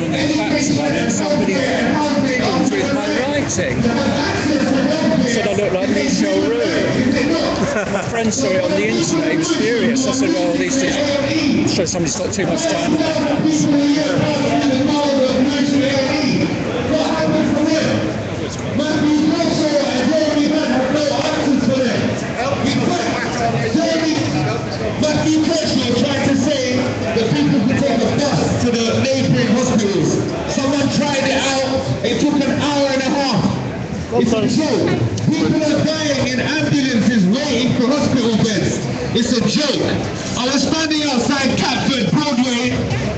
on the facts about it, somebody comes with my writing. Said I looked like Michel Roux. My friend saw it on the internet, he was furious. I said, well, at least it shows somebody's got too much time on their hands. Matthew Kershaw tried to say that people could take a bus to the neighbouring hospitals. Someone tried it out, it took an hour and a half. It's a joke. People are dying in ambulances waiting for hospital beds. It's a joke. I was standing outside Catford Broadway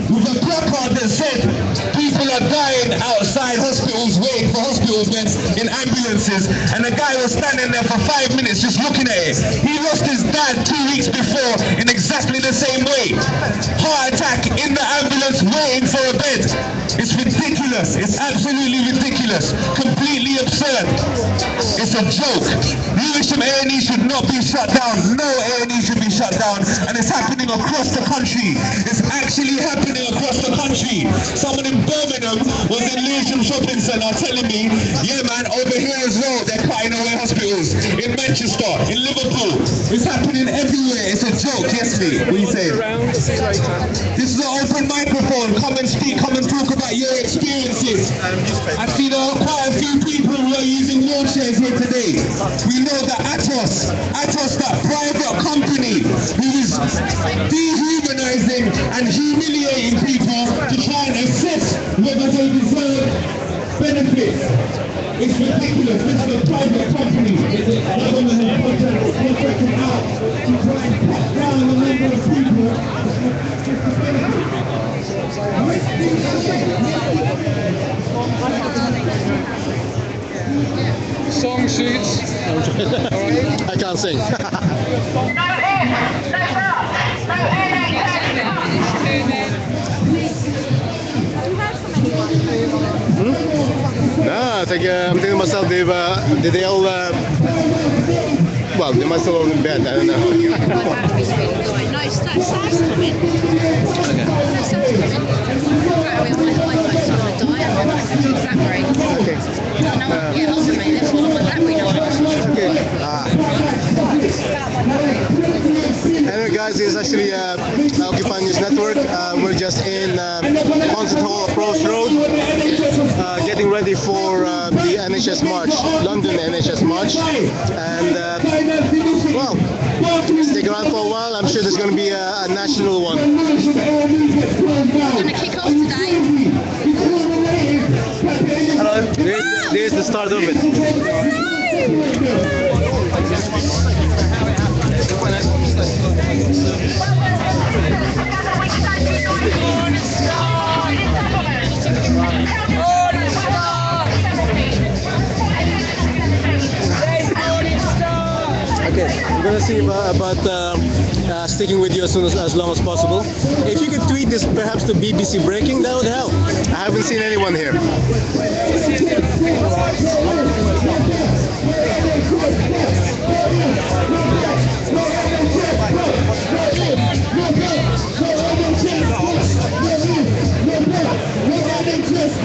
with a placard that said people are dying outside hospitals waiting for hospital beds in ambulances, and the guy was standing there for 5 minutes just looking at it. He lost his dad 2 weeks before in exactly the same way. Heart attack in the ambulance waiting for a bed. It's ridiculous. It's absolutely ridiculous. Completely absurd. It's a joke. Lewisham A&E should not be shut down. No A&E should be shut down. And it's happening across the country. It's actually happening across the country. Someone in Birmingham was in Lewisham Shopping Centre telling me, yeah man, over here as well, they're cutting away hospitals. In Manchester, in Liverpool. It's happening everywhere. It's a joke. Yes, mate. What are you saying? This is an open microphone. Come and speak. Come and talk about your experiences. I've seen quite a few people who are using wheelchairs here today. We know that Atos, that private company who is dehumanizing and humiliating people to try and assess whether they deserve benefits. It's ridiculous. This is a private company. The government has contracted out to try and cut down the number of people Song sheets. I can't sing. No, I think I'm thinking to myself, did they all? Well, they must have all in bed. I don't know. No, Sam's coming. Okay. No, Sam's coming. Right, my iPhone's going to die. I'm on my BlackBerry. Okay. No one can get hold of me. That's all on my BlackBerry now. Okay. Anyway, guys, this is actually Occupy News Network. We're just in Concert Hall Approach Road, getting ready for the NHS March, London NHS March, and well, stick around for a while. I'm sure there's going to be a national one. Going to kick off today. Hello. There's the start of it. Okay, we're gonna see about sticking with you as long as possible. If you could tweet this perhaps to BBC Breaking, that would help. I haven't seen anyone here.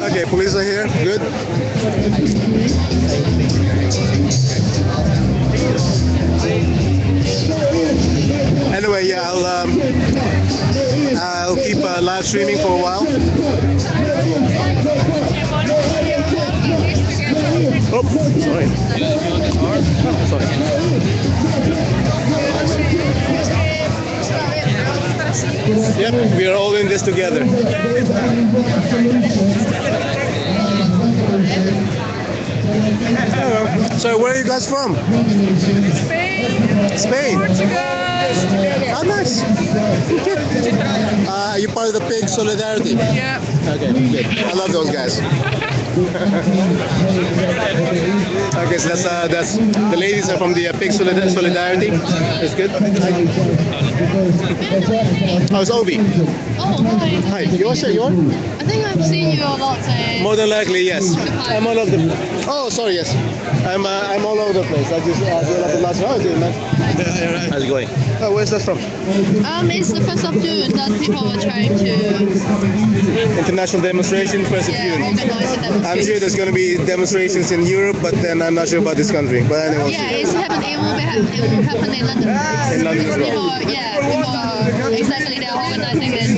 Okay, police are here. Good. Anyway, yeah, I'll keep live streaming for a while. Oh, sorry. Sorry. Yep, we are all in this together. Hello. So, where are you guys from? Spain. Spain. Portugal. Oh, nice. Are you part of the Pig Solidarity? Yeah. Okay, good. I love those guys. Okay, so that's the ladies are from the Pig Solidarity. That's good. Oh, it's Ovi. Oh, hi. Hi. You're? I think I've seen you a lot. More than likely, yes. I'm all of them. Oh, sorry, yes. I'm all over the place. I just do like the last. How are you doing, man? How's it going? Oh, where's that from? It's the 1st of June that people are trying to International demonstration, 1st of June. organize a demonstration. I'm sure there's going to be demonstrations in Europe, but then I'm not sure about this country. But anyway, we'll Yeah, see. it will happen in London. In London as well. People are exactly they're organizing this.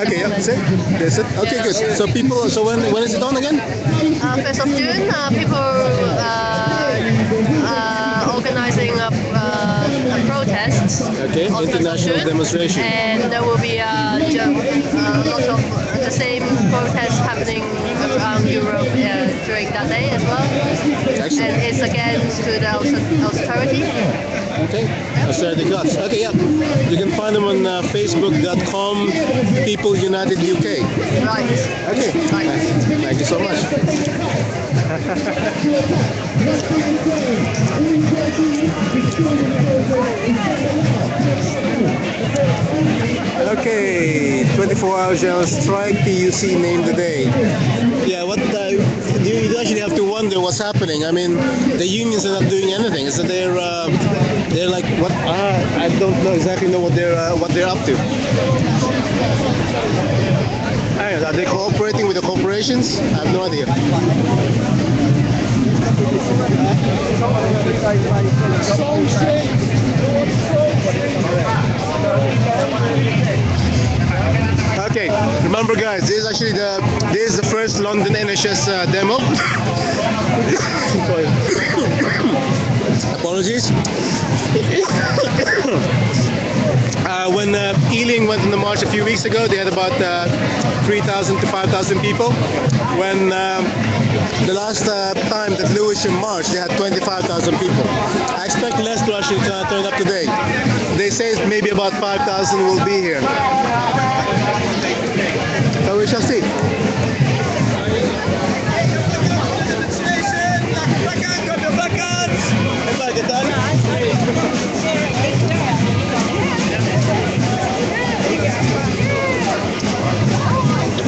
Okay, yeah, that's it. That's it. Okay, good. So people, so when is it on again? 1st of June, people organizing a protest. Okay, on 1st of international June. demonstration. And there will be lots of the same protests happening around Europe during that day as well. Excellent. And it's against to the austerity. Okay, austerity cuts. Okay, yeah. You can find them on facebook.com People United UK. Right. Okay, Right. thank you so much. Okay, 24-hour general strike, PUC named the day. Yeah, what you actually have to wonder what's happening. I mean, the unions are not doing anything. So they're like what? I don't know exactly know what they're up to. Are they cooperating with the corporations? I have no idea. Okay, remember guys, this is the first London NHS demo. Sorry. Apologies. When Ealing went on the march a few weeks ago, they had about 3,000 to 5,000 people. When the last time that Lewisham marched, they had 25,000 people. I expect less to actually turn up today. They say maybe about 5,000 will be here. So we shall see.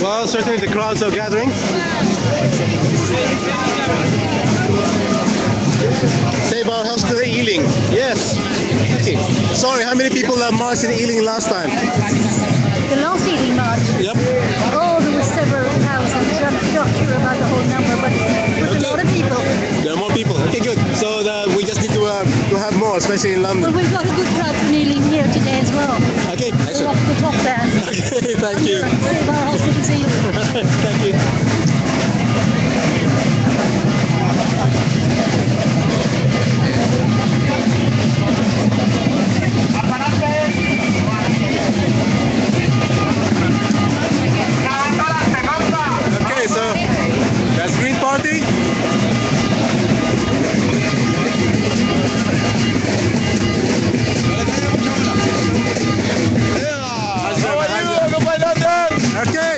Well, certainly the crowds are gathering. Save our hospital Ealing. Yes. Okay. Sorry, how many people marched in Ealing last time? The last evening march? Yep. Oh, there were several thousand. I'm not sure about the whole number, but it was a lot of people. There are more people. Okay, good. So we just need to have more, especially in London. Well, we've got a good crowd from Ealing here today as well. Okay, We're excellent. off the top there. Okay, thank you. Save our hospitals Ealing. Thank you. Okay, so that's Green Party. How are you? Welcome by London. Okay.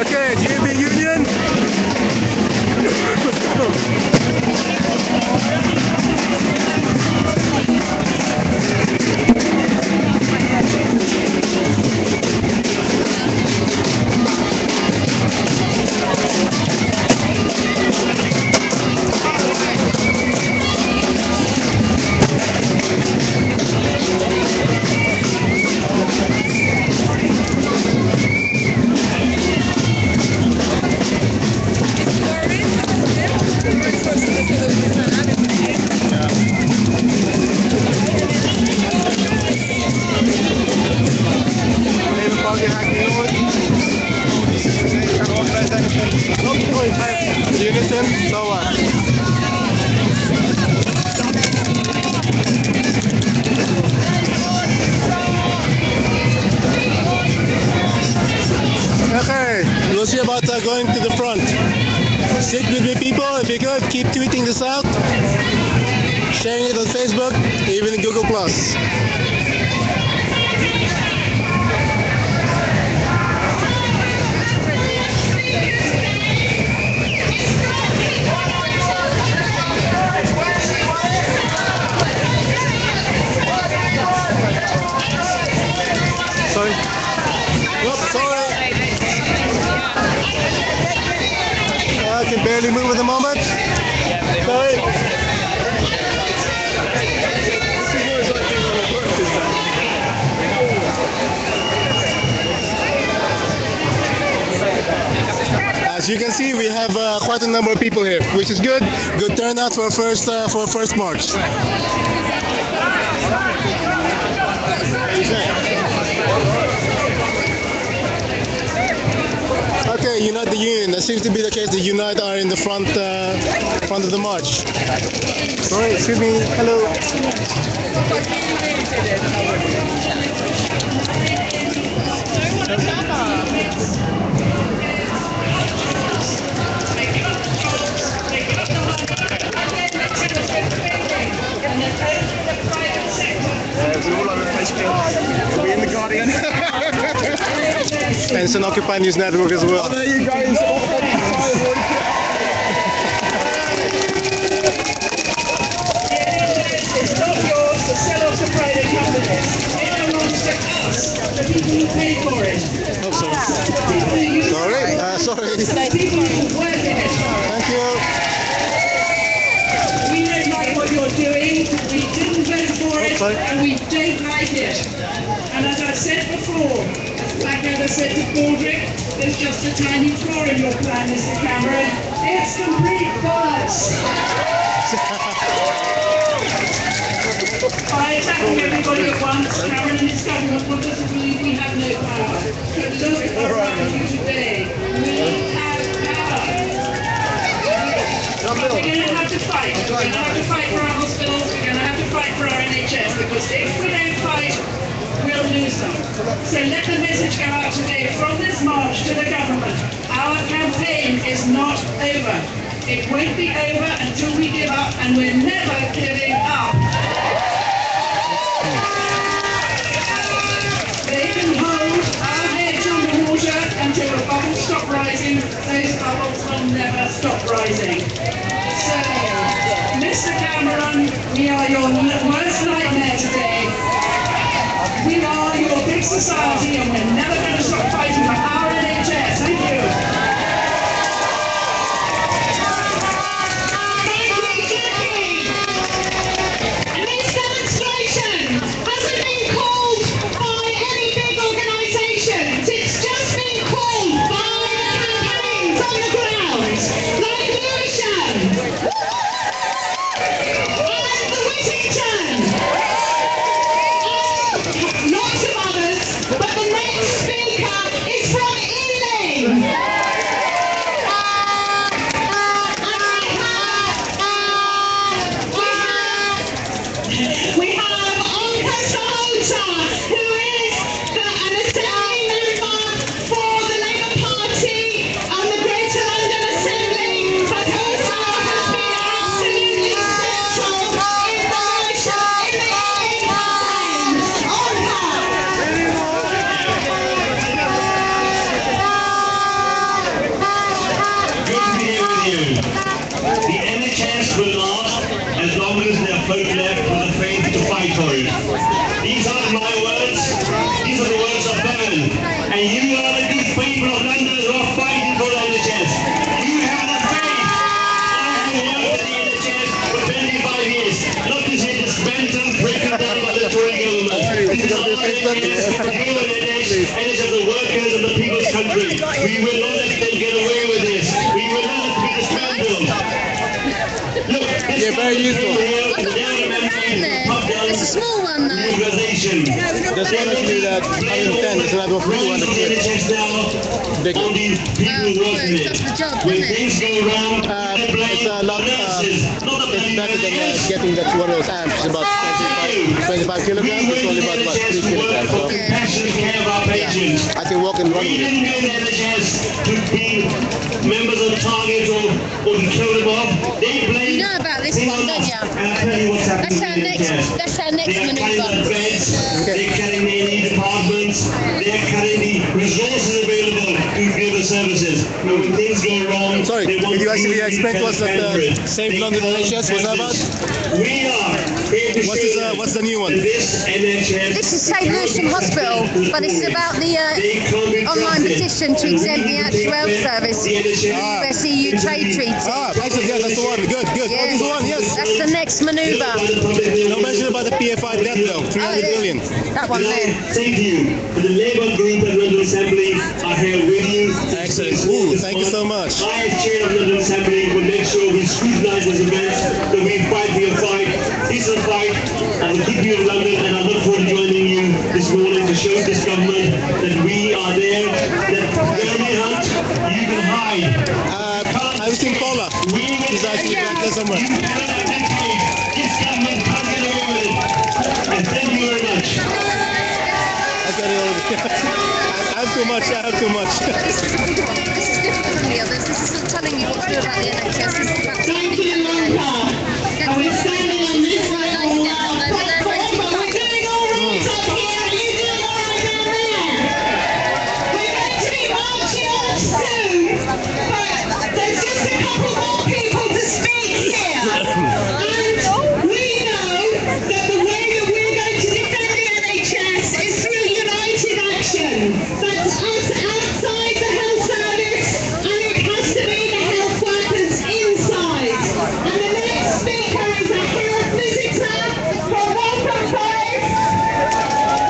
Okay, GB Union. Unison, so what? Okay, we'll see about going to the front. Stick with me, people. If you could, keep tweeting this out, sharing it on Facebook, even in Google+. Sorry. Oops, sorry. have quite a number of people here, which is good. Good turnout for a first march. Okay, Unite the Union. That seems to be the case. The Unite are in the front of the march. Sorry, excuse me. Hello. We're all over Facebook. Are we in the Guardian? And it's an Occupy News Network as well. Oh, there you go. It's not yours to sell off to private companies. It belongs to us, the people who pay for it. Oh, sorry. Sorry. The people who work in it. Thank you. We don't like what you're doing. We didn't vote for it, and we don't like it. And as I said before, as Blackadder said to Baldrick, there's just a tiny flaw in your plan, Mr. Cameron. It's complete bollocks. By attacking everybody at once, Cameron and his government want us to believe we have no power. But look what's happened to you today. We have power. We're going to have to fight. We're going to have to fight for our hospitals. We're going to have to fight for our NHS, because if we don't fight, we'll lose them. So let the message go out today from this march to the government. Our campaign is not over. It won't be over until we give up, and we're never giving up. They can hold our heads underwater until the bubbles stop rising. Those bubbles will never stop rising. So, Mr. Cameron, we are your worst nightmare today. We are your big society, and we're never going to stop fighting for our NHS. Thank you. These aren't my words, these are the words of Bevan. And you are the good people of London who are fighting for the NHS. You have the faith. I have worked at the NHS for 25 years. Not to say dismantled and broken down by the Tory government. This is our NHS, you are the NHS of the workers of the people's country. We will not let them get away with this. We will not let them be dismantled. Look, this very useful. It's a small one though. This one actually that 110 is another one for 200 kids. Big one. That's the job, isn't it? It's a lot, it's better than getting that one of those amps. It's about 25 kilograms, it's only about 3 kilograms. So, yeah, I can walk and run with it. We didn't go to the NHS to be members of Target or to kill them off. They blame. You know about this one, don't you? And I'll tell you what's happening. That's our next They're cutting manoeuvre. the beds, they're cutting the A&E departments, they're cutting the resources available to give the services. And when things go wrong, Sorry, they want could you actually to explain to us what the Save London NHS was about? We are here to show What's the new one? this NHS. This is St Lewisham Hospital, but it's about the online petition to exempt the actual health service US EU trade treaty. Excellent, yeah, that's the one. Good. Yeah. That's the one, yes. That's the next manoeuvre. No mention about the PFI debt though, 300 billion. That one there. Thank you. The Labour Group and London Assembly are here with you. Excellent. Ooh, thank you so so much. I, as chair of the London Assembly, will make sure we scrutinise these events, that we fight the fight. This is a fight that will keep you in London, and I look forward to joining you this morning to show this government that we are there, that Jeremy Hunt, you can hide. I've seen Paula. She's actually back there somewhere. You cannot dictate. This government can't get away with it. And thank you very much. I have too much. I have too much. This is different from the others. This isn't telling you what to do about the NHS. This is about Thank you, Lanka. And we're standing on this side of the platform, but we're doing all right up here. Are you doing all right down there? We're going to be marching on soon, but there's just a couple more people to speak here. And we know that the way that we're going to defend the NHS is through united action. That's us outside the health service, and it has to be the health workers inside. And the next speaker is a health visitor from Lewisham Forest,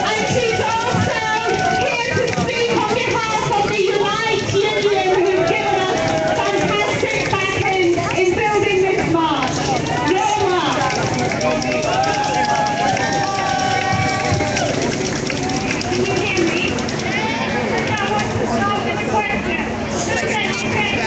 and she's also here to speak on behalf of the Unite Union, who've given us fantastic backing in building this march. Norma. Can you hear me? I want to start with a question. Who's educated?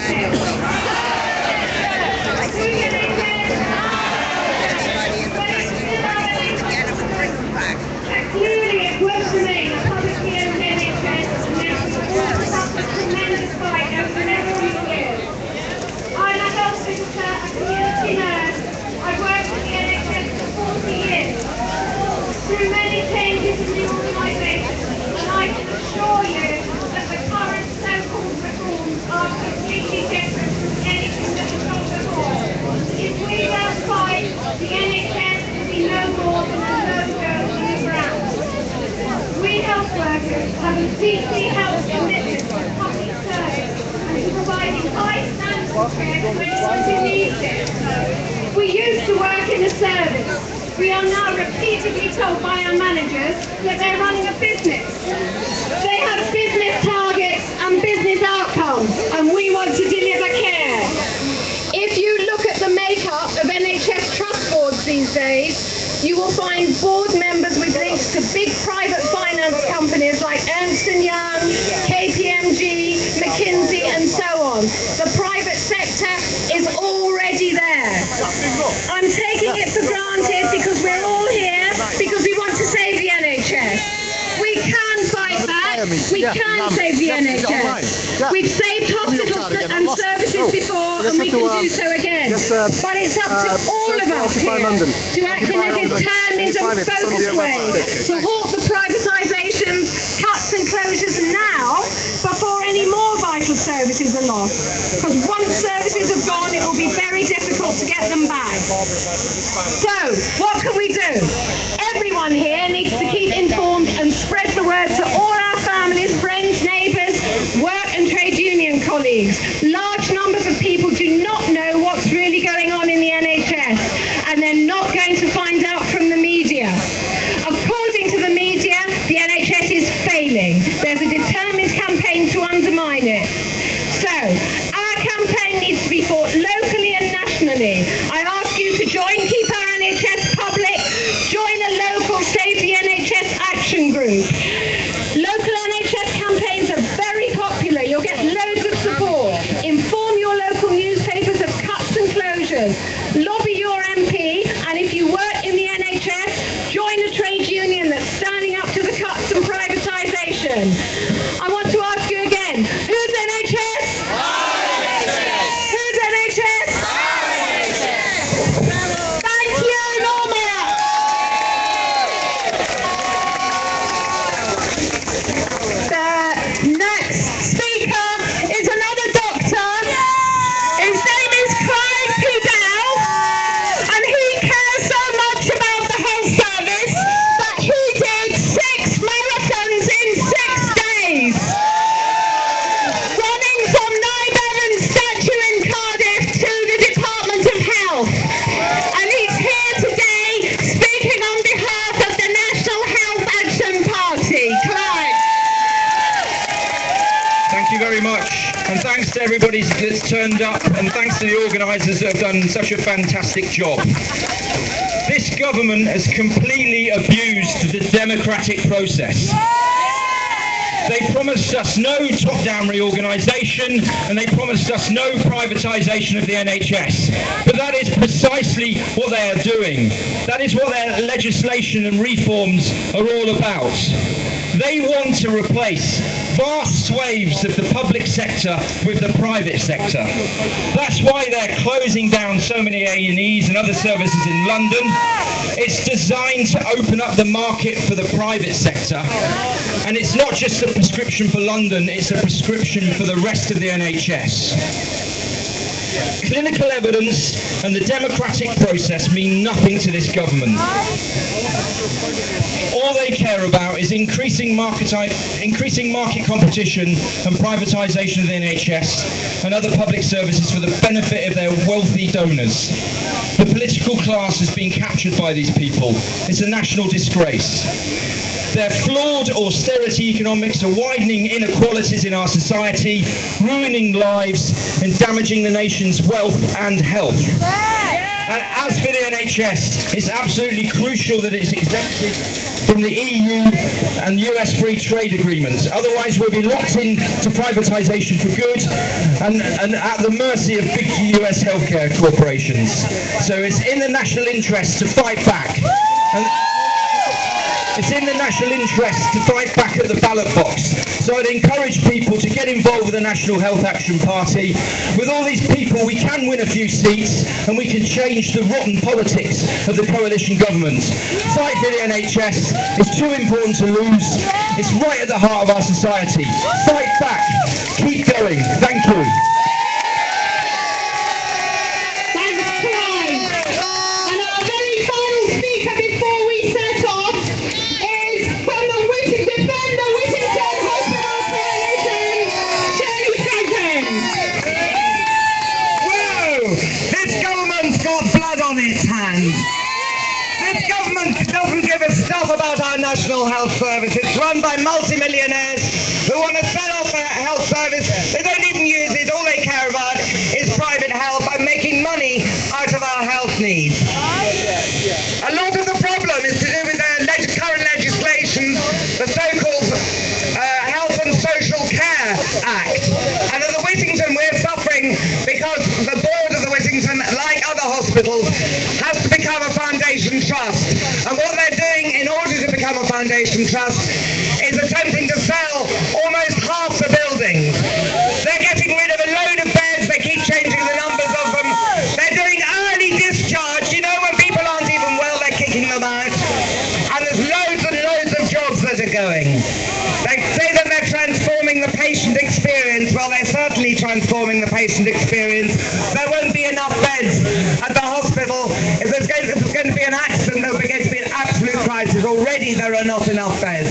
Clearly, it works for me. The public here in NHS has up a tremendous fight over the next few years. I'm a health visitor, a community nurse. I've worked with the NHS for 40 years, through many changes in the organisation, and I can assure you that the current so-called reforms are completely different from anything that was done before. If we don't fight, the NHS will be no more than a logo on the ground. We health workers have a deeply held commitment to public service and to providing high standards of care to anyone who needs it. We used to work in the service. We are now repeatedly told by our managers that they're running a business. They have business targets and business outcomes, and we want to deliver care. If you look at the makeup of NHS trust boards these days, you will find board members with links to big private finance companies like Ernst & Young, KPMG, McKinsey, and so on. The private sector is already there. I'm taking it for granted because we're all here because we want to save the NHS. We can fight back. We can save the NHS. We've saved hospitals and services before, and we can do so again. But it's up to all of us here to act in a determined and focused way to halt the privatisations, cuts and closures now before any more vital services are lost. Because once services have gone, it will be very difficult to get them back. So, what can we do? Everyone here needs to keep informed and spread the word to all our families, friends, neighbours, work and trade union colleagues. Large numbers of people do not know what's really going on in the NHS, and they're not going to find out from the media. According to the media, the NHS is failing. There's a determined campaign to undermine it. So, our campaign needs to be fought locally and nationally. I ask you to join Keep Our NHS Public, join a local Save the NHS action group. Local NHS campaigns are very popular. You'll get loads of support. Inform your local newspapers of cuts and closures. Lobby your MP, and if you work in the everybody that's turned up, and thanks to the organisers that have done such a fantastic job. This government has completely abused the democratic process. They promised us no top-down reorganisation, and they promised us no privatisation of the NHS. But that is precisely what they are doing. That is what their legislation and reforms are all about. They want to replace vast swathes of the public sector with the private sector. That's why they're closing down so many A&Es and other services in London. It's designed to open up the market for the private sector. And it's not just a prescription for London, it's a prescription for the rest of the NHS. Clinical evidence and the democratic process mean nothing to this government. All they care about is increasing market competition and privatisation of the NHS and other public services for the benefit of their wealthy donors. The political class has been captured by these people. It's a national disgrace. Their flawed austerity economics are widening inequalities in our society, ruining lives and damaging the nation's wealth and health. And as for the NHS, it's absolutely crucial that it's exempted from the EU and US free trade agreements. Otherwise, we'll be locked into privatisation for good and at the mercy of big US healthcare corporations. So it's in the national interest to fight back. It's in the national interest to fight back at the ballot box. So I'd encourage people to get involved with the National Health Action Party. With all these people, we can win a few seats and we can change the rotten politics of the coalition government. Fight for the NHS. It's too important to lose. It's right at the heart of our society. Fight back. Keep going. Thank you. About our National Health Service. It's run by multimillionaires who want to sell off their health service. They don't even use it. All they care about is private health and making money out of our health needs. A lot of the problem is to do with the current legislation, the so-called Health and Social Care Act. And at the Whittington, we're suffering because the board of the Whittington, like other hospitals, has to become a foundation trust. And what they're doing in order to become a foundation trust is attempting to sell almost half the buildings. They're getting rid of a load of beds, they keep changing the numbers of them. They're doing early discharge, you know, when people aren't even well, they're kicking them out. And there's loads and loads of jobs that are going. They say that they're transforming the patient experience. Well, they're certainly transforming the patient experience. There won't be enough beds at the hospital. If there's going to be an accident, there's going to be an absolute crisis. Already there are not enough beds.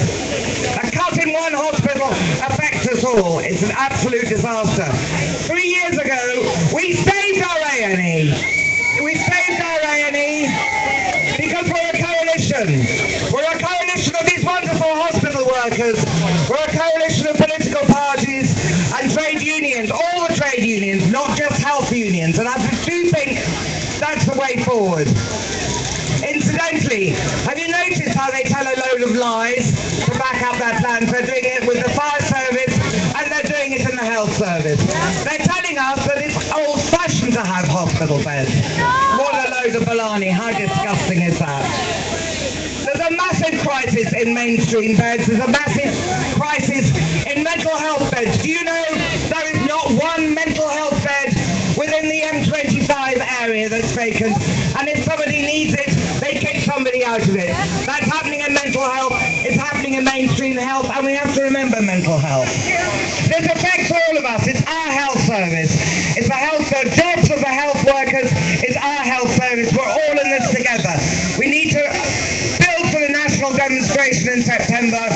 A cut in one hospital affects us all. It's an absolute disaster. 3 years ago, we saved our A&E. We saved our A&E because we're a coalition. We're a coalition of these wonderful hospital workers. We're a coalition of political parties and trade unions, all the trade unions, not just health unions. And I do think that's the way forward. Incidentally, have you noticed how they tell a load of lies to back up their plans? They're doing it with the fire service and they're doing it in the health service. They're telling us that it's old-fashioned to have hospital beds. What a load of baloney. How disgusting is that? There's a massive crisis in mainstream beds. There's a massive crisis in mental health beds. Do you know there is not one mental health bed within the M25 area that's vacant? And if somebody needs it, they kick somebody out of it. That's happening in mental health. It's happening in mainstream health, and we have to remember mental health. This affects all of us. It's our health service. It's the health jobs of the health workers. It's our health service. We're all in this together. We need to build for the national demonstration in September.